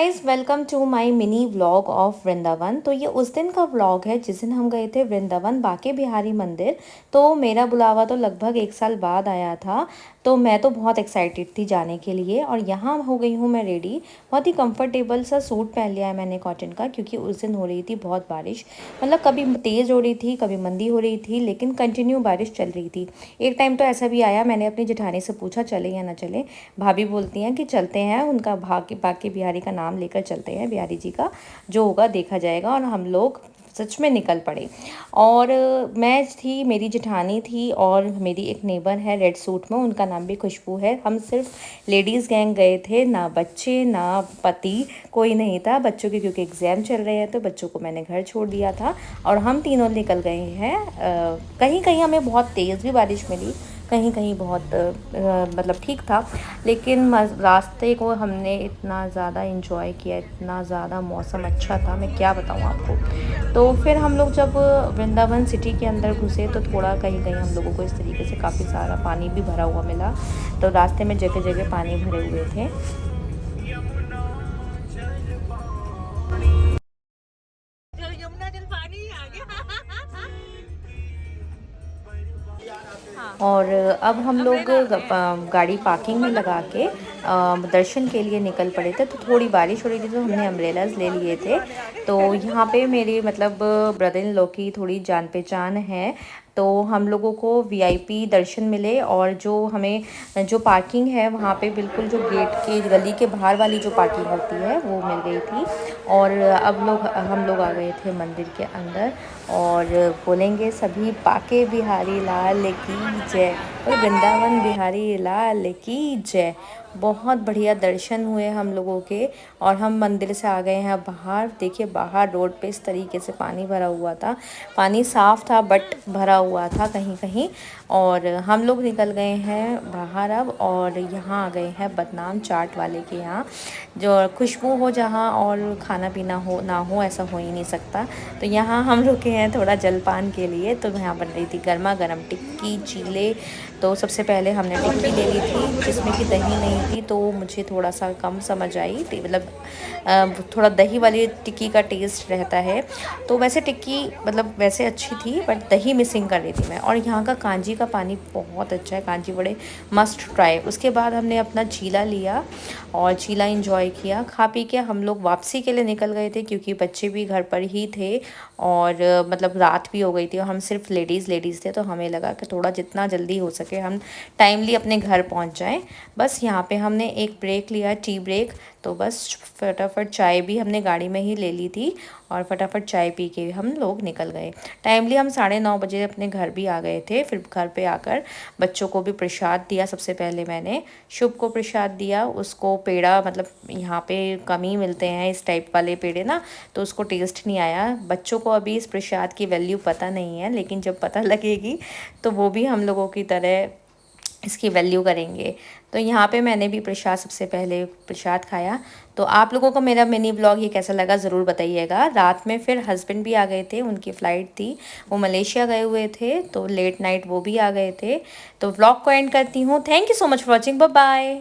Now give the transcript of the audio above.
Guys, welcome to my mini vlog of Vrindavan. तो ये उस दिन का व्लॉग है जिस दिन हम गए थे वृंदावन बाके बिहारी मंदिर। तो मेरा बुलावा तो लगभग 1 साल बाद आया था। तो मैं तो बहुत एक्साइटेड थी जाने के लिए और यहाँ हो गई हूँ मैं रेडी। बहुत ही कंफर्टेबल सा सूट पहन लिया है मैंने कॉटन का, क्योंकि उस दिन हो रही थी बहुत बारिश। मतलब कभी तेज़ हो रही थी, कभी मंदी हो रही थी, लेकिन कंटिन्यू बारिश चल रही थी। एक टाइम तो ऐसा भी आया, मैंने अपनी जेठानी से पूछा चले या ना चले। भाभी बोलती हैं कि चलते हैं, उनका बाके बिहारी का नाम लेकर चलते हैं, बिहारी जी का जो होगा देखा जाएगा। और हम लोग सच में निकल पड़े। और मैं थी, मेरी जेठानी थी और मेरी एक नेबर है रेड सूट में, उनका नाम भी खुशबू है। हम सिर्फ लेडीज़ गैंग गए थे, ना बच्चे ना पति, कोई नहीं था बच्चों के, क्योंकि एग्ज़ाम चल रहे हैं तो बच्चों को मैंने घर छोड़ दिया था। और हम तीनों निकल गए हैं। कहीं कहीं हमें बहुत तेज़ भी बारिश मिली, कहीं कहीं बहुत मतलब ठीक था। लेकिन रास्ते को हमने इतना ज़्यादा इंजॉय किया, इतना ज़्यादा मौसम अच्छा था, मैं क्या बताऊँ आपको। तो फिर हम लोग जब वृंदावन सिटी के अंदर घुसे तो थोड़ा कहीं कहीं हम लोगों को इस तरीके से काफ़ी सारा पानी भी भरा हुआ मिला। तो रास्ते में जगह जगह पानी भरे हुए थे। और अब हम लोग गाड़ी पार्किंग में लगा के दर्शन के लिए निकल पड़े थे। तो थोड़ी बारिश हो रही थी तो हमने अम्ब्रेलाज ले लिए थे। तो यहाँ पे मेरे मतलब ब्रदर इन लॉ की थोड़ी जान पहचान है, तो हम लोगों को वीआईपी दर्शन मिले। और जो हमें जो पार्किंग है वहाँ पे बिल्कुल जो गेट के गली के बाहर वाली जो पार्किंग होती है वो मिल गई थी। और अब हम लोग आ गए थे मंदिर के अंदर और बोलेंगे सभी बाके बिहारी लाल की जय और वृंदावन बिहारी लाल की जय। बहुत बढ़िया दर्शन हुए हम लोगों के। और हम मंदिर से आ गए हैं बाहर। देखिए बाहर रोड पे इस तरीके से पानी भरा हुआ था। पानी साफ़ था बट भरा हुआ था कहीं कहीं। और हम लोग निकल गए हैं बाहर अब, और यहाँ आ गए हैं बदनाम चाट वाले के यहाँ। जो खुशबू हो जहाँ और खाना पीना हो ना हो, ऐसा हो ही नहीं सकता। तो यहाँ हम रुके हैं थोड़ा जलपान के लिए। तो यहाँ बन रही थी गर्मा गर्म टिक्की चीले। तो सबसे पहले हमने टिक्की ले ली थी जिसमें कि दही नहीं थी, तो मुझे थोड़ा सा कम समझ आई। मतलब थोड़ा दही वाली टिक्की का टेस्ट रहता है। तो वैसे टिक्की मतलब वैसे अच्छी थी बट दही मिसिंग कर रही थी मैं। और यहाँ का कांजी का पानी बहुत अच्छा है, कांजी बड़े मस्ट ट्राई। उसके बाद हमने अपना चीला लिया और चीला इंजॉय किया। खा पी के हम लोग वापसी के लिए निकल गए थे, क्योंकि बच्चे भी घर पर ही थे और मतलब रात भी हो गई थी और हम सिर्फ लेडीज़ थे। तो हमें लगा कि थोड़ा जितना जल्दी हो सके हम टाइमली अपने घर पहुंच जाएं। बस यहाँ पे हमने एक ब्रेक लिया, टी ब्रेक। तो बस फटाफट चाय भी हमने गाड़ी में ही ले ली थी और फटाफट चाय पी के हम लोग निकल गए। टाइमली हम 9:30 बजे अपने घर भी आ गए थे। फिर घर पे आकर बच्चों को भी प्रसाद दिया। सबसे पहले मैंने शुभ को प्रसाद दिया, उसको पेड़ा, मतलब यहाँ पे कम ही मिलते हैं इस टाइप वाले पेड़े ना, तो उसको टेस्ट नहीं आया। बच्चों को अभी इस प्रसाद की वैल्यू पता नहीं है, लेकिन जब पता लगेगी तो वो भी हम लोगों की तरह इसकी वैल्यू करेंगे। तो यहाँ पे मैंने भी प्रसाद, सबसे पहले प्रसाद खाया। तो आप लोगों को मेरा मिनी व्लॉग ये कैसा लगा ज़रूर बताइएगा। रात में फिर हस्बैंड भी आ गए थे, उनकी फ़्लाइट थी, वो मलेशिया गए हुए थे, तो लेट नाइट वो भी आ गए थे। तो व्लॉग को एंड करती हूँ। Thank you so much for watching, bye bye.